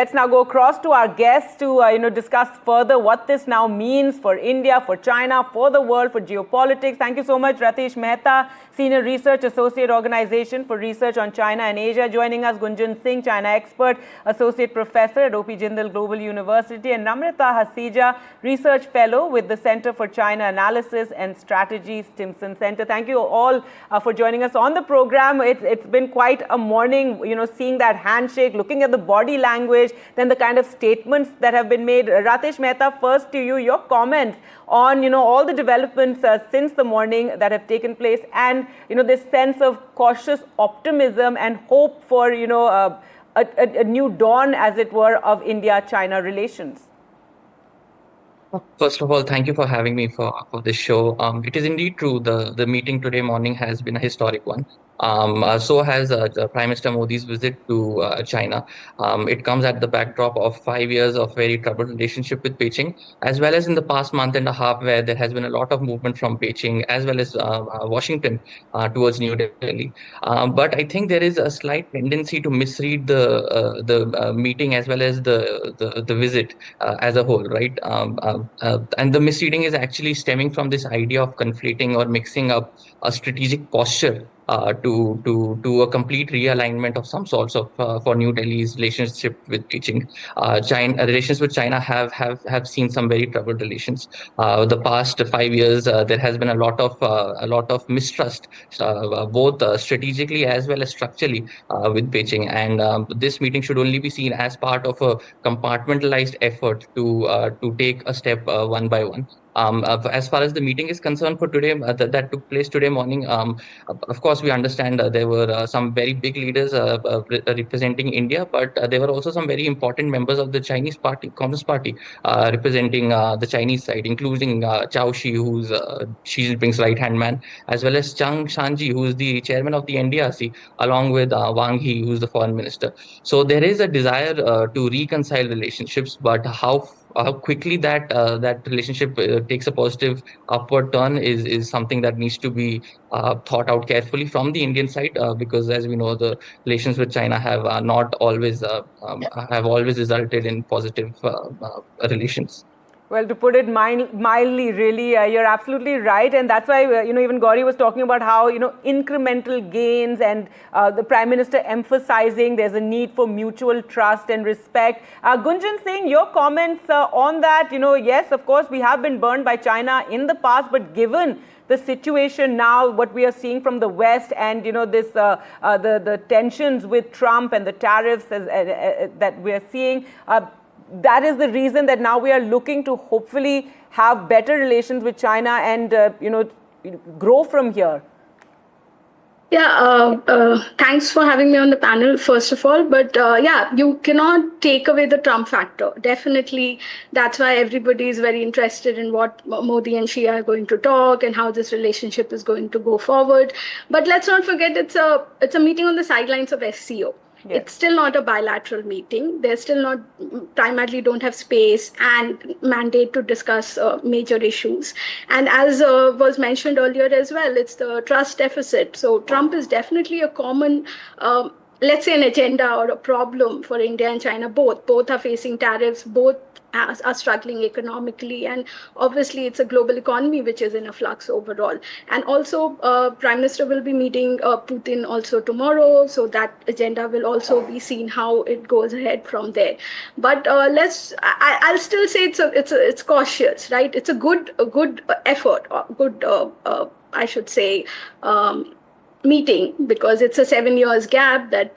Let's now go across to our guests to discuss further what this now means for India, for China, for the world, for geopolitics. Thank you so much, Ratish Mehta, Senior Research Associate Organization for Research on China and Asia. Joining us, Gunjan Singh, China expert, Associate Professor at O.P. Jindal Global University, and Namrata Hasija, Research Fellow with the Center for China Analysis and Strategy, Stimson Center. Thank you all for joining us on the program. It's been quite a morning, seeing that handshake, looking at the body language, then the kind of statements that have been made. Ratish Mehta, first to you, your comments on, all the developments since the morning that have taken place, and, this sense of cautious optimism and hope for, a new dawn, as it were, of India-China relations. First of all, thank you for having me for this show. It is indeed true. The meeting today morning has been a historic one. So has Prime Minister Modi's visit to China. It comes at the backdrop of 5 years of very troubled relationship with Beijing, as well as in the past month and a half, where there has been a lot of movement from Beijing as well as Washington towards New Delhi. But I think there is a slight tendency to misread the meeting as well as the visit as a whole, right? And the misreading is actually stemming from this idea of conflating or mixing up a strategic posture to a complete realignment of some sorts of for New Delhi's relationship with Beijing. China relations with China have seen some very troubled relations. The past 5 years, there has been a lot of mistrust, both strategically as well as structurally with Beijing. And this meeting should only be seen as part of a compartmentalized effort to take a step one by one. As far as the meeting is concerned for today, that took place today morning, of course, we understand there were some very big leaders representing India, but there were also some very important members of the Chinese party, Communist Party, representing the Chinese side, including Chao Shi, who's Xi Jinping's right-hand man, as well as Chang Shanji, who is the chairman of the NDRC, along with Wang He, who's the foreign minister. So there is a desire to reconcile relationships, but how quickly that relationship takes a positive upward turn is something that needs to be thought out carefully from the Indian side, because as we know, the relations with China have not always have always resulted in positive relations. Well, to put it mildly, really, you're absolutely right. And that's why, even Gauri was talking about how, incremental gains and the Prime Minister emphasizing there's a need for mutual trust and respect. Gunjan Singh, your comments on that, yes, of course, we have been burned by China in the past, but given the situation now, what we are seeing from the West, and this the tensions with Trump and the tariffs that we are seeing, that is the reason that now we are looking to hopefully have better relations with China and grow from here. Yeah, thanks for having me on the panel, first of all. But yeah, you cannot take away the Trump factor. Definitely, that's why everybody is very interested in what Modi and Xi are going to talk and how this relationship is going to go forward. But let's not forget, it's a meeting on the sidelines of SCO. Yes. It's still not a bilateral meeting. They're still not, primarily don't have space and mandate to discuss major issues. And as was mentioned earlier as well, it's the trust deficit. So Trump is definitely a common, let's say, an agenda or a problem for India and China. Both are facing tariffs, both are struggling economically, and obviously it's a global economy which is in a flux overall. And also Prime Minister will be meeting Putin also tomorrow, so that agenda will also be seen how it goes ahead from there. But I'll still say it's cautious, right? It's a good effort, good I should say meeting, because it's a 7 years gap that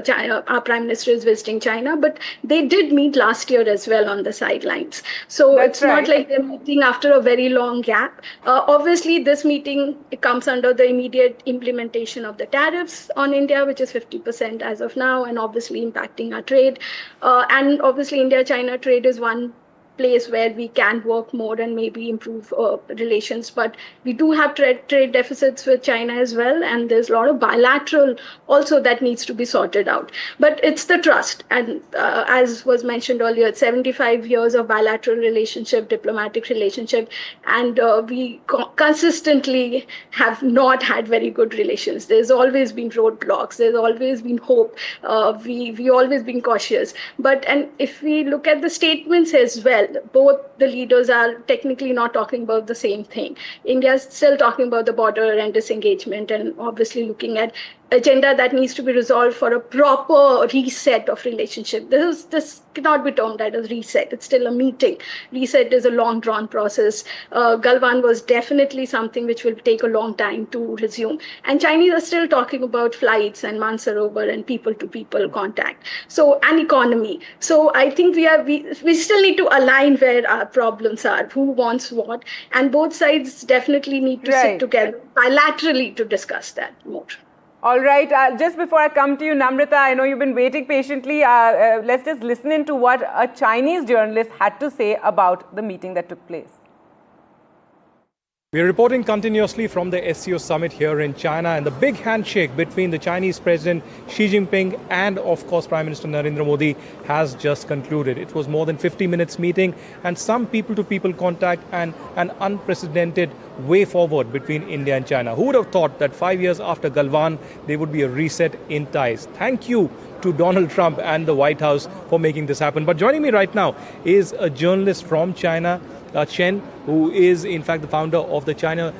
China, our Prime Minister is visiting China, but they did meet last year as well on the sidelines. So that's it's right. Not like they're meeting after a very long gap. Obviously, this meeting comes under the immediate implementation of the tariffs on India, which is 50% as of now, and obviously impacting our trade. And obviously, India-China trade is one place where we can work more and maybe improve relations. But we do have trade deficits with China as well, and there's a lot of bilateral also that needs to be sorted out. But it's the trust, and as was mentioned earlier, 75 years of bilateral relationship, diplomatic relationship, and we consistently have not had very good relations. There's always been roadblocks. There's always been hope. We always been cautious. And if we look at the statements as well, both the leaders are technically not talking about the same thing. India is still talking about the border and disengagement, and obviously looking at agenda that needs to be resolved for a proper reset of relationship. This cannot be termed as reset. It's still a meeting. Reset is a long drawn process. Galwan was definitely something which will take a long time to resume. And Chinese are still talking about flights and Mansarovar and people to people contact. So, and economy. So I think we still need to align where our problems are, who wants what, and both sides definitely need to sit together bilaterally to discuss that more. All right. Just before I come to you, Namrata, I know you've been waiting patiently. Let's just listen into what a Chinese journalist had to say about the meeting that took place. We're reporting continuously from the SCO summit here in China, and the big handshake between the Chinese President Xi Jinping and, of course, Prime Minister Narendra Modi has just concluded. It was more than 50 minutes meeting, and some people-to-people contact and an unprecedented way forward between India and China. Who would have thought that 5 years after Galwan, there would be a reset in ties? Thank you to Donald Trump and the White House for making this happen. But joining me right now is a journalist from China, Chen, who is in fact the founder of the China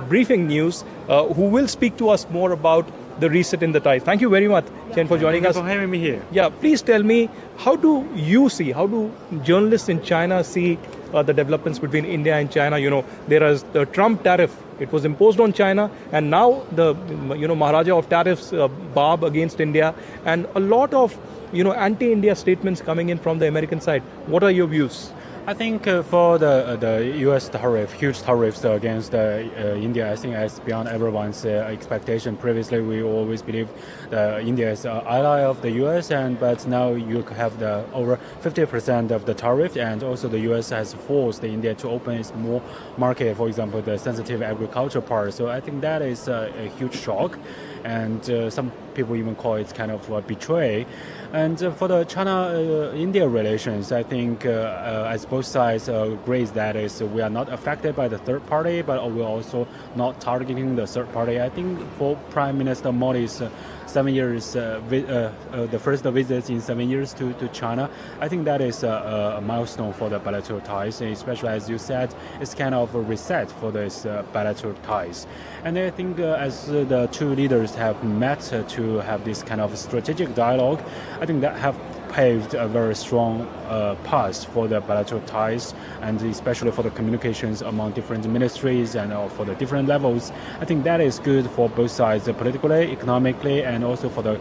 Briefing News, who will speak to us more about the reset in the ties. Thank you very much, Chen, for joining us. Thank you for having me here. Yeah, please tell me, how do journalists in China see the developments between India and China? You know, there is the Trump tariff. It was imposed on China, and now the Maharaja of tariffs, Bob, against India, and a lot of anti-India statements coming in from the American side. What are your views? I think for the U.S. huge tariffs against India, I think it's beyond everyone's expectation. Previously, we always believed India is an ally of the U.S., but now you have the over 50% of the tariff, and also the U.S. has forced India to open its more market, for example, the sensitive agriculture part. So I think that is a huge shock, and some people even call it kind of a betray. And for the China-India relations, I think as both sides agree that we are not affected by the third party, but we're also not targeting the third party. I think for Prime Minister Modi's 7 years, the first visit in 7 years to China, I think that is a milestone for the bilateral ties, especially as you said, it's kind of a reset for this bilateral ties. And I think as the two leaders have met to have this kind of strategic dialogue, I think that have paved a very strong path for the bilateral ties, and especially for the communications among different ministries and for the different levels. I think that is good for both sides, politically, economically, and also for the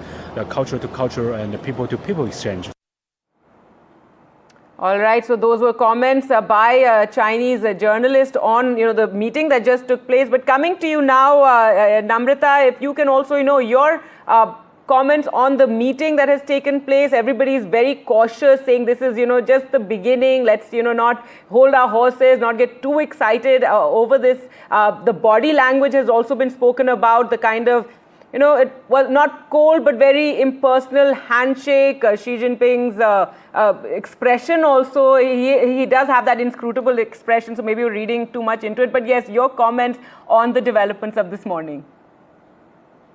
culture-to-culture and the people-to-people exchange. All right, so those were comments by a Chinese journalist on the meeting that just took place. But coming to you now, Namrata, if you can also your comments on the meeting that has taken place. Everybody is very cautious, saying this is just the beginning. Let's not hold our horses, not get too excited over this. The body language has also been spoken about, the kind of it was not cold but very impersonal handshake. Xi Jinping's expression also, he does have that inscrutable expression, so maybe you're reading too much into it. But yes, your comments on the developments of this morning.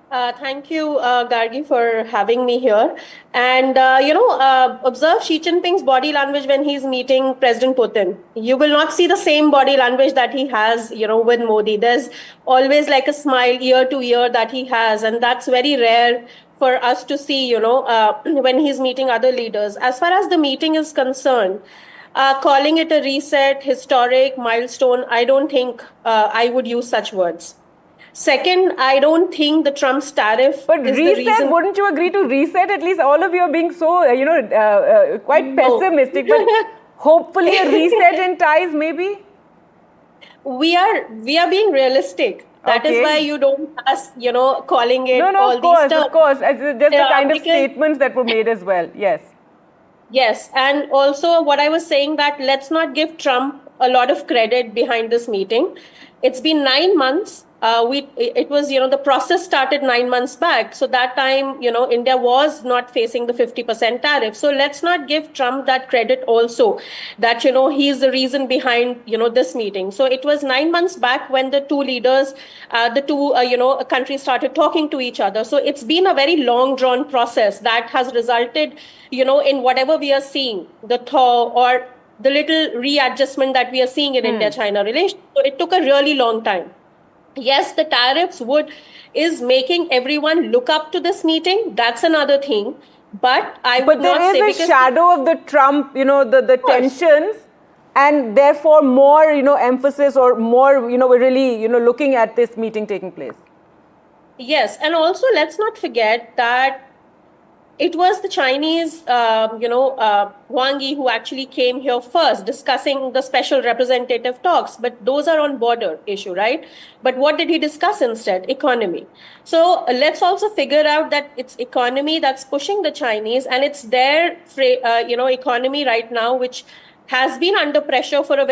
Thank you, Gargi, for having me here. And, observe Xi Jinping's body language when he's meeting President Putin. You will not see the same body language that he has, with Modi. There's always like a smile ear to ear that he has. And that's very rare for us to see, when he's meeting other leaders. As far as the meeting is concerned, calling it a reset, historic, milestone, I don't think I would use such words. Second, I don't think the Trump's tariff but is reset, the reason. Wouldn't you agree to reset? At least all of you are being so, quite pessimistic. But hopefully a reset in ties, maybe? We are being realistic. That is why you don't us, calling it all these terms. Of course. It's just the kind of statements that were made as well. Yes. Yes, and also what I was saying, that let's not give Trump a lot of credit behind this meeting. It's been 9 months. It was, the process started 9 months back. So that time, India was not facing the 50% tariff. So let's not give Trump that credit also, that, he's the reason behind, this meeting. So it was 9 months back when the two leaders, the two, countries started talking to each other. So it's been a very long drawn process that has resulted, in whatever we are seeing, the thaw or the little readjustment that we are seeing in India-China relations. So it took a really long time. Yes, the tariffs is making everyone look up to this meeting. That's another thing. But I would not say, there is a shadow of the Trump, the tensions, and therefore more, emphasis or more, we're really, looking at this meeting taking place. Yes, and also let's not forget that it was the Chinese, Wang Yi, who actually came here first discussing the special representative talks. But those are on border issue, right? But what did he discuss instead? Economy. So let's also figure out that it's economy that's pushing the Chinese, and it's their, economy right now, which has been under pressure for a